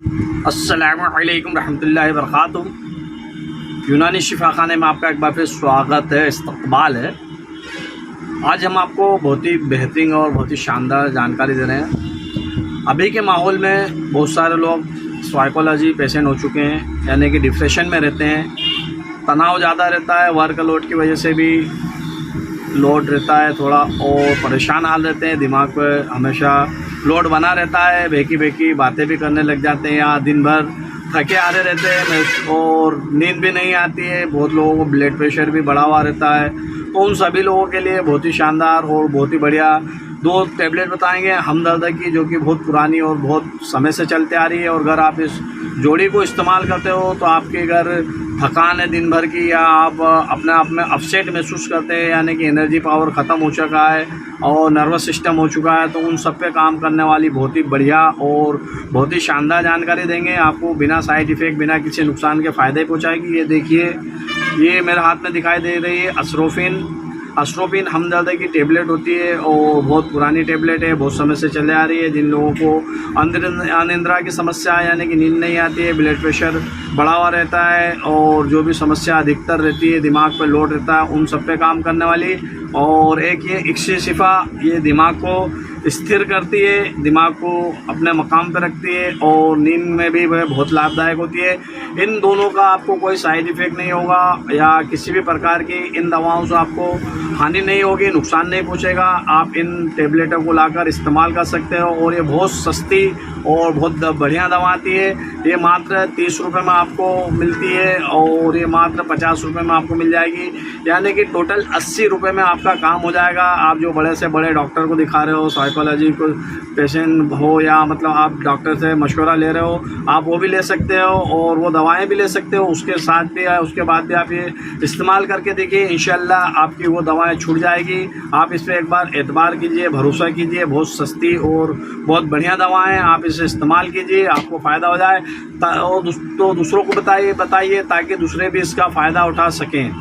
अस्सलामुअलैकुम रहमतुल्लाहि वबरकातुहू। यूनानी शिफाखाने में आपका एक बार फिर स्वागत है, इस्तकबाल है। आज हम आपको बहुत ही बेहतरीन और बहुत ही शानदार जानकारी दे रहे हैं। अभी के माहौल में बहुत सारे लोग साइकोलॉजी पेशेंट हो चुके हैं, यानी कि डिप्रेशन में रहते हैं। तनाव ज़्यादा रहता है, वर्क लोड की वजह से भी लोड रहता है थोड़ा, और परेशान हाल रहते हैं। दिमाग पर हमेशा लोड बना रहता है, बेकी बेकी बातें भी करने लग जाते हैं, या दिन भर थके हारे रहते हैं और नींद भी नहीं आती है। बहुत लोगों को ब्लड प्रेशर भी बढ़ा हुआ रहता है। तो उन सभी लोगों के लिए बहुत ही शानदार और बहुत ही बढ़िया दो टैबलेट बताएंगे हमदर्द की, जो कि बहुत पुरानी और बहुत समय से चलते आ रही है। और अगर आप इस जोड़ी को इस्तेमाल करते हो तो आपके अगर थकान है दिन भर की, या आप अपने आप में अपसेट महसूस करते हैं, यानी कि एनर्जी पावर ख़त्म हो चुका है और नर्वस सिस्टम हो चुका है, तो उन सब पे काम करने वाली बहुत ही बढ़िया और बहुत ही शानदार जानकारी देंगे आपको, बिना साइड इफ़ेक्ट, बिना किसी नुकसान के फ़ायदे पहुँचाएगी। ये देखिए, ये मेरे हाथ में दिखाई दे रही है अशरोफिन हमदर्द की टेबलेट होती है, और बहुत पुरानी टेबलेट है, बहुत समय से चले आ रही है। जिन लोगों को अनिद्रा की समस्या यानी कि नींद नहीं आती है, ब्लड प्रेशर बढ़ा हुआ रहता है, और जो भी समस्या अधिकतर रहती है, दिमाग पर लोड रहता है, उन सब पे काम करने वाली। और एक ये इक्सी शिफा, ये दिमाग को स्थिर करती है, दिमाग को अपने मकाम पर रखती है, और नींद में भी वह बहुत लाभदायक होती है। इन दोनों का आपको कोई साइड इफ़ेक्ट नहीं होगा, या किसी भी प्रकार की इन दवाओं से आपको हानि नहीं होगी, नुकसान नहीं पहुंचेगा। आप इन टेबलेटों को लाकर इस्तेमाल कर सकते हो, और ये बहुत सस्ती और बहुत बढ़िया दवा आती है। ये मात्र 30 रुपये में आपको मिलती है, और ये मात्र 50 रुपये में आपको मिल जाएगी, यानी कि टोटल 80 रुपये में आपका काम हो जाएगा। आप जो बड़े से बड़े डॉक्टर को दिखा रहे हो, साइकोलॉजी को पेशेंट हो, या मतलब आप डॉक्टर से मशवरा ले रहे हो, आप वो भी ले सकते हो, और वो दवाएं भी ले सकते हो उसके साथ भी, या उसके बाद भी आप ये इस्तेमाल करके देखिए, इंशाल्लाह आपकी वो दवाएं छूट जाएगी। आप इस पर एक बार एतबार कीजिए, भरोसा कीजिए, बहुत सस्ती और बहुत बढ़िया दवाएं, आप इसे इस्तेमाल कीजिए, आपको फ़ायदा हो जाए। और तो दूसरों को बताइए ताकि दूसरे भी इसका फ़ायदा उठा सकें।